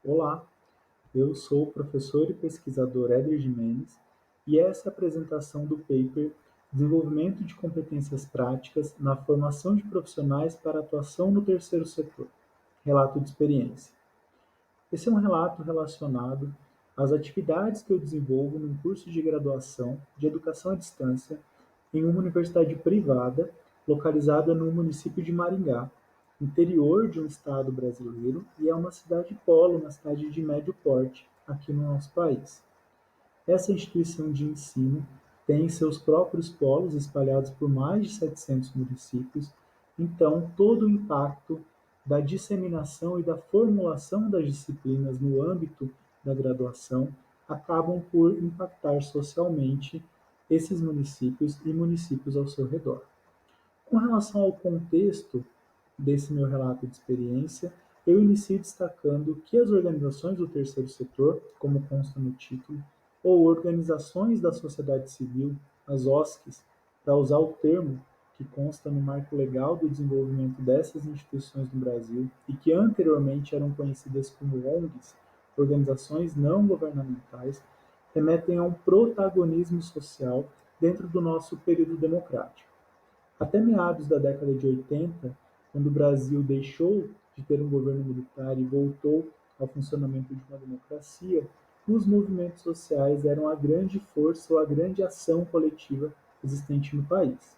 Olá, eu sou o professor e pesquisador Éder Jimenez e essa é a apresentação do paper Desenvolvimento de competências práticas na formação de profissionais para atuação no terceiro setor. Relato de experiência. Esse é um relato relacionado às atividades que eu desenvolvo num curso de graduação de educação à distância em uma universidade privada localizada no município de Maringá, interior de um estado brasileiro, e é uma cidade polo, uma cidade de médio porte aqui no nosso país. Essa instituição de ensino tem seus próprios polos espalhados por mais de 700 municípios, então todo o impacto da disseminação e da formulação das disciplinas no âmbito da graduação acabam por impactar socialmente esses municípios e municípios ao seu redor. Com relação ao contexto desse meu relato de experiência, eu inicio destacando que as organizações do terceiro setor, como consta no título, ou organizações da sociedade civil, as OSCs, para usar o termo que consta no marco legal do desenvolvimento dessas instituições no Brasil e que anteriormente eram conhecidas como ONGs, organizações não governamentais, remetem a um protagonismo social dentro do nosso período democrático. Até meados da década de 80, quando o Brasil deixou de ter um governo militar e voltou ao funcionamento de uma democracia, os movimentos sociais eram a grande força ou a grande ação coletiva existente no país.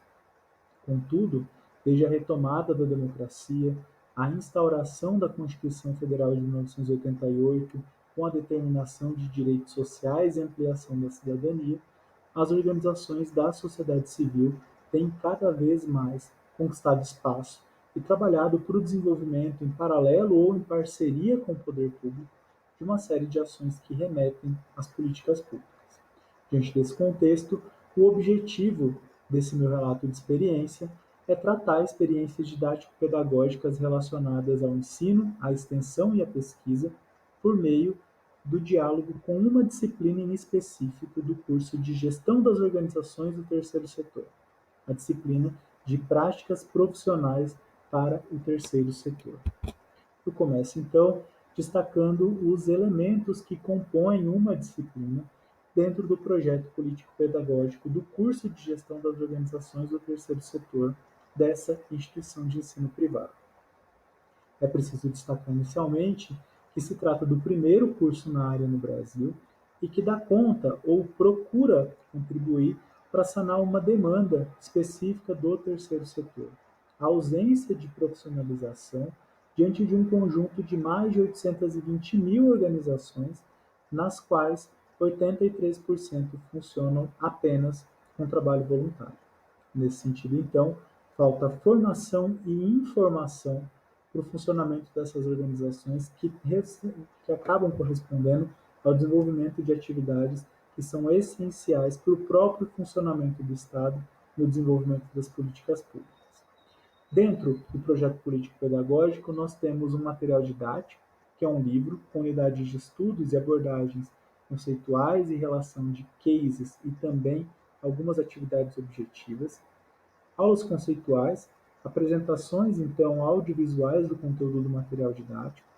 Contudo, desde a retomada da democracia, a instauração da Constituição Federal de 1988, com a determinação de direitos sociais e ampliação da cidadania, as organizações da sociedade civil têm cada vez mais conquistado espaço e trabalhado para o desenvolvimento, em paralelo ou em parceria com o poder público, de uma série de ações que remetem às políticas públicas. Diante desse contexto, o objetivo desse meu relato de experiência é tratar experiências didático-pedagógicas relacionadas ao ensino, à extensão e à pesquisa, por meio do diálogo com uma disciplina em específico do curso de Gestão das Organizações do Terceiro Setor, a disciplina de Práticas Profissionais para o Terceiro Setor. Eu começo, então, destacando os elementos que compõem uma disciplina dentro do projeto político-pedagógico do curso de Gestão das Organizações do Terceiro Setor dessa instituição de ensino privado. É preciso destacar inicialmente que se trata do primeiro curso na área no Brasil e que dá conta ou procura contribuir para sanar uma demanda específica do terceiro setor, a ausência de profissionalização diante de um conjunto de mais de 820 mil organizações, nas quais 83% funcionam apenas com trabalho voluntário. Nesse sentido, então, falta formação e informação para o funcionamento dessas organizações que acabam correspondendo ao desenvolvimento de atividades que são essenciais para o próprio funcionamento do Estado no desenvolvimento das políticas públicas. Dentro do projeto político-pedagógico, nós temos um material didático, que é um livro com unidades de estudos e abordagens conceituais e relação de cases e também algumas atividades objetivas, aulas conceituais, apresentações então audiovisuais do conteúdo do material didático,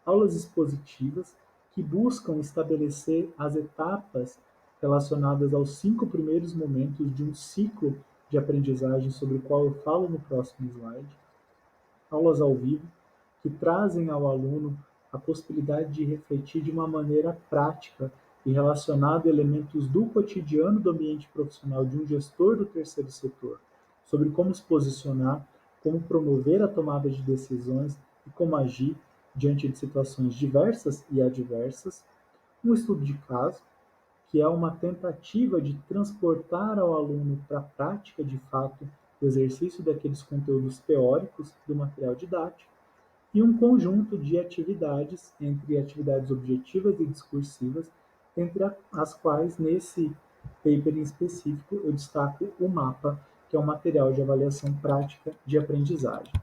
aulas expositivas que buscam estabelecer as etapas relacionadas aos 5 primeiros momentos de um ciclo de aprendizagem sobre o qual eu falo no próximo slide, aulas ao vivo que trazem ao aluno a possibilidade de refletir de uma maneira prática e relacionada a elementos do cotidiano do ambiente profissional de um gestor do terceiro setor, sobre como se posicionar, como promover a tomada de decisões e como agir diante de situações diversas e adversas, um estudo de caso, que é uma tentativa de transportar ao aluno para a prática de fato o exercício daqueles conteúdos teóricos do material didático, e um conjunto de atividades, entre atividades objetivas e discursivas, entre as quais, nesse paper em específico, eu destaco o mapa, que é um material de avaliação prática de aprendizagem.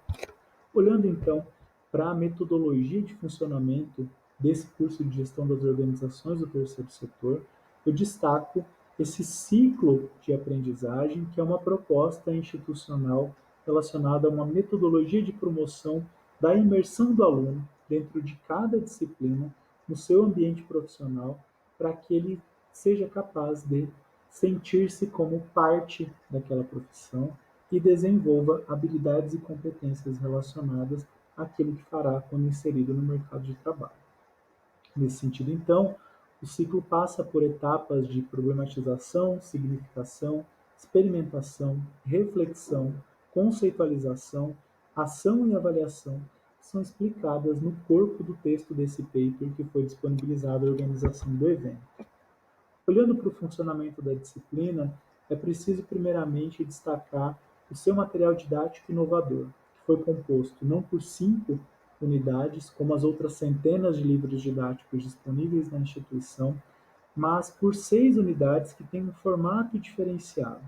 Olhando então para a metodologia de funcionamento desse curso de gestão das organizações do terceiro setor, eu destaco esse ciclo de aprendizagem, que é uma proposta institucional relacionada a uma metodologia de promoção da imersão do aluno dentro de cada disciplina, no seu ambiente profissional, para que ele seja capaz de sentir-se como parte daquela profissão e desenvolva habilidades e competências relacionadas àquilo que fará quando inserido no mercado de trabalho. Nesse sentido, então, o ciclo passa por etapas de problematização, significação, experimentação, reflexão, conceitualização, ação e avaliação, que são explicadas no corpo do texto desse paper que foi disponibilizado à organização do evento. Olhando para o funcionamento da disciplina, é preciso primeiramente destacar o seu material didático inovador, que foi composto não por 5 unidades, como as outras centenas de livros didáticos disponíveis na instituição, mas por 6 unidades que têm um formato diferenciado.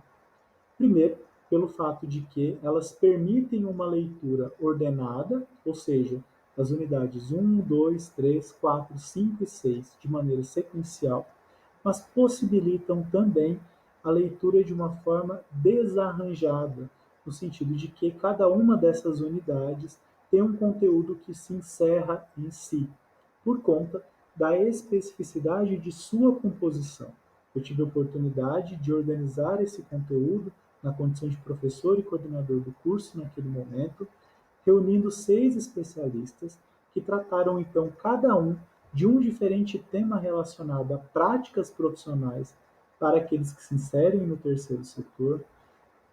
Primeiro, pelo fato de que elas permitem uma leitura ordenada, ou seja, as unidades 1, 2, 3, 4, 5 e 6 de maneira sequencial, mas possibilitam também a leitura de uma forma desarranjada, no sentido de que cada uma dessas unidades tem um conteúdo que se encerra em si, por conta da especificidade de sua composição. Eu tive a oportunidade de organizar esse conteúdo na condição de professor e coordenador do curso naquele momento, reunindo 6 especialistas que trataram então cada um de um diferente tema relacionado a práticas profissionais para aqueles que se inserem no terceiro setor,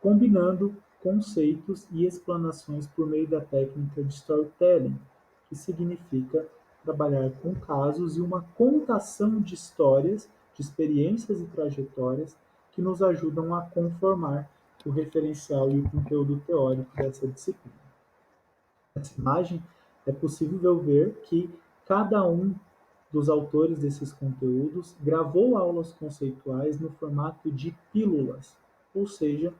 combinando conceitos e explanações por meio da técnica de storytelling, que significa trabalhar com casos e uma contação de histórias, de experiências e trajetórias que nos ajudam a conformar o referencial e o conteúdo teórico dessa disciplina. Nessa imagem, é possível ver que cada um dos autores desses conteúdos gravou aulas conceituais no formato de pílulas, ou seja,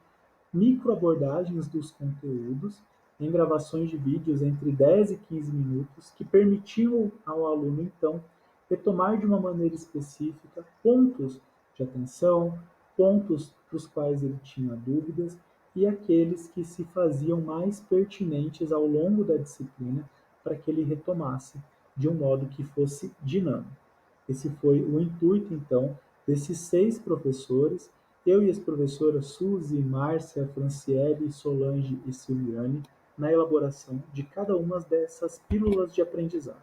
microabordagens dos conteúdos em gravações de vídeos entre 10 e 15 minutos que permitiam ao aluno, então, retomar de uma maneira específica pontos de atenção, pontos para os quais ele tinha dúvidas e aqueles que se faziam mais pertinentes ao longo da disciplina para que ele retomasse de um modo que fosse dinâmico. Esse foi o intuito, então, desses 6 professores, eu e as professoras Suzy, Márcia, Franciele, Solange e Silviane, na elaboração de cada uma dessas pílulas de aprendizagem.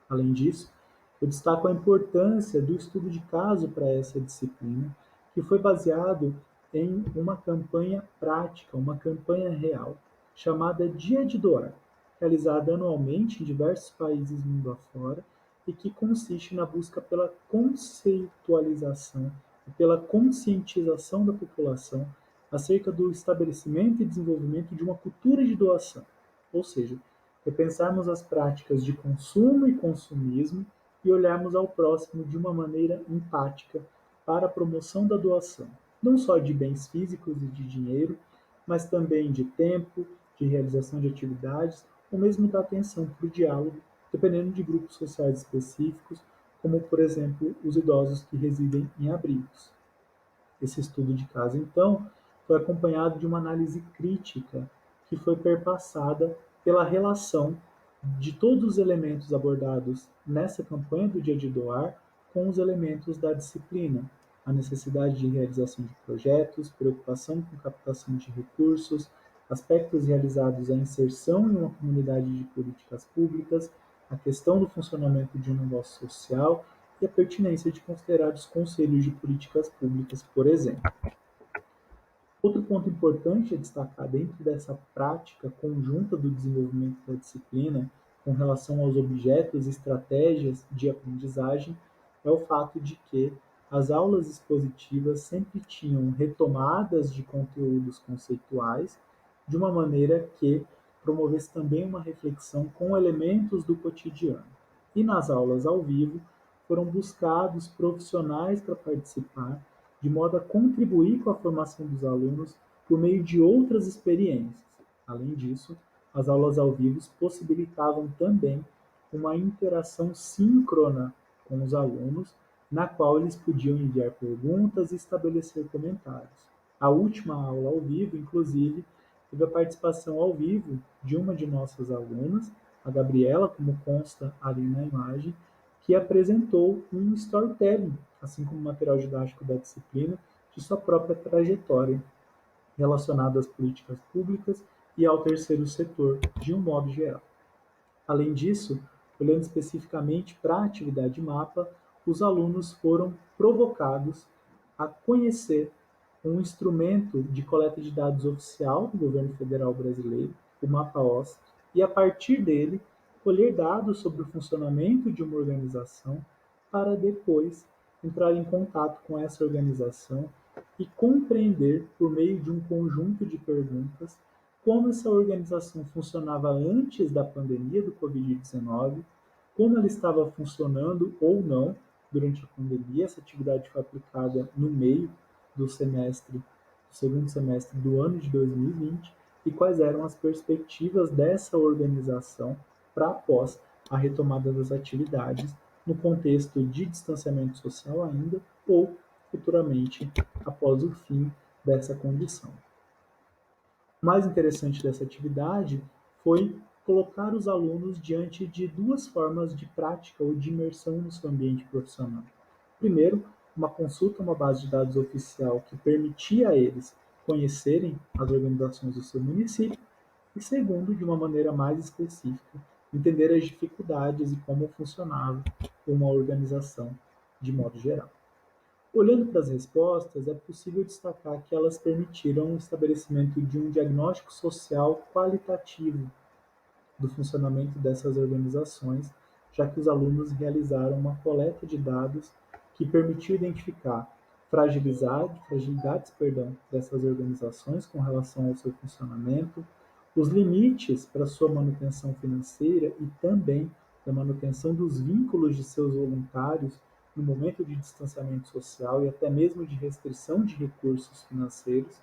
Além disso, eu destaco a importância do estudo de caso para essa disciplina, que foi baseado em uma campanha prática, uma campanha real, chamada Dia de Doar, realizada anualmente em diversos países mundo afora e que consiste na busca pela conceitualização e pela conscientização da população acerca do estabelecimento e desenvolvimento de uma cultura de doação, ou seja, repensarmos as práticas de consumo e consumismo e olharmos ao próximo de uma maneira empática para a promoção da doação, não só de bens físicos e de dinheiro, mas também de tempo, de realização de atividades, ou mesmo da atenção para o diálogo, dependendo de grupos sociais específicos, como, por exemplo, os idosos que residem em abrigos. Esse estudo de caso, então, foi acompanhado de uma análise crítica que foi perpassada pela relação de todos os elementos abordados nessa campanha do Dia de Doar com os elementos da disciplina, a necessidade de realização de projetos, preocupação com captação de recursos, aspectos realizados à inserção em uma comunidade de políticas públicas, a questão do funcionamento de um negócio social e a pertinência de considerar os conselhos de políticas públicas, por exemplo. Outro ponto importante a destacar dentro dessa prática conjunta do desenvolvimento da disciplina com relação aos objetos e estratégias de aprendizagem é o fato de que as aulas expositivas sempre tinham retomadas de conteúdos conceituais de uma maneira que promovesse também uma reflexão com elementos do cotidiano. E nas aulas ao vivo foram buscados profissionais para participar de modo a contribuir com a formação dos alunos por meio de outras experiências. Além disso, as aulas ao vivo possibilitavam também uma interação síncrona com os alunos, na qual eles podiam enviar perguntas e estabelecer comentários. A última aula ao vivo, inclusive, teve a participação ao vivo de uma de nossas alunas, a Gabriela, como consta ali na imagem, que apresentou um storytelling, assim como material didático da disciplina, de sua própria trajetória relacionada às políticas públicas e ao terceiro setor, de um modo geral. Além disso, olhando especificamente para a atividade mapa, os alunos foram provocados a conhecer um instrumento de coleta de dados oficial do governo federal brasileiro, o MapaOS, e a partir dele colher dados sobre o funcionamento de uma organização para depois entrar em contato com essa organização e compreender, por meio de um conjunto de perguntas, como essa organização funcionava antes da pandemia do Covid-19, como ela estava funcionando ou não durante a pandemia. Essa atividade foi aplicada no meio do semestre, do segundo semestre do ano de 2020, e quais eram as perspectivas dessa organização para após a retomada das atividades no contexto de distanciamento social ainda ou futuramente após o fim dessa condição. O mais interessante dessa atividade foi colocar os alunos diante de duas formas de prática ou de imersão no seu ambiente profissional. Primeiro, uma consulta a uma base de dados oficial que permitia a eles conhecerem as organizações do seu município, e segundo, de uma maneira mais específica, entender as dificuldades e como funcionava uma organização de modo geral. Olhando para as respostas, é possível destacar que elas permitiram o estabelecimento de um diagnóstico social qualitativo do funcionamento dessas organizações, já que os alunos realizaram uma coleta de dados que permitiu identificar fragilidades dessas organizações com relação ao seu funcionamento, os limites para sua manutenção financeira e também da manutenção dos vínculos de seus voluntários no momento de distanciamento social e até mesmo de restrição de recursos financeiros,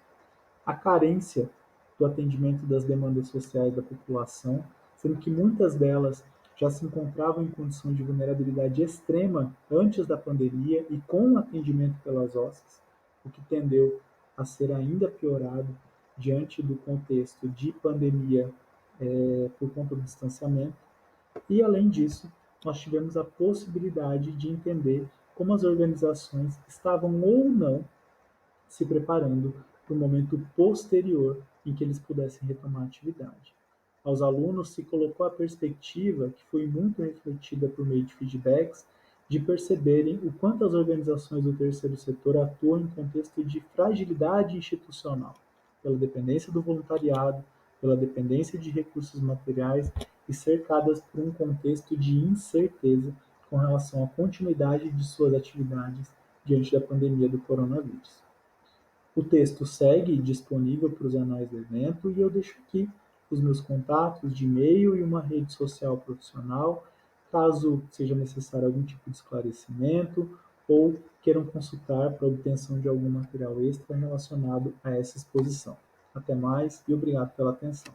a carência do atendimento das demandas sociais da população, sendo que muitas delas já se encontravam em condição de vulnerabilidade extrema antes da pandemia e com o atendimento pelas OSCs, o que tendeu a ser ainda piorado diante do contexto de pandemia por conta do distanciamento. E, além disso, nós tivemos a possibilidade de entender como as organizações estavam ou não se preparando para o momento posterior em que eles pudessem retomar a atividade. Aos alunos se colocou a perspectiva, que foi muito refletida por meio de feedbacks, de perceberem o quanto as organizações do terceiro setor atuam em contexto de fragilidade institucional, pela dependência do voluntariado, pela dependência de recursos materiais e cercadas por um contexto de incerteza com relação à continuidade de suas atividades diante da pandemia do coronavírus. O texto segue disponível para os anais do evento e eu deixo aqui os meus contatos de e-mail e uma rede social profissional, caso seja necessário algum tipo de esclarecimento ou queiram consultar para obtenção de algum material extra relacionado a essa exposição. Até mais e obrigado pela atenção.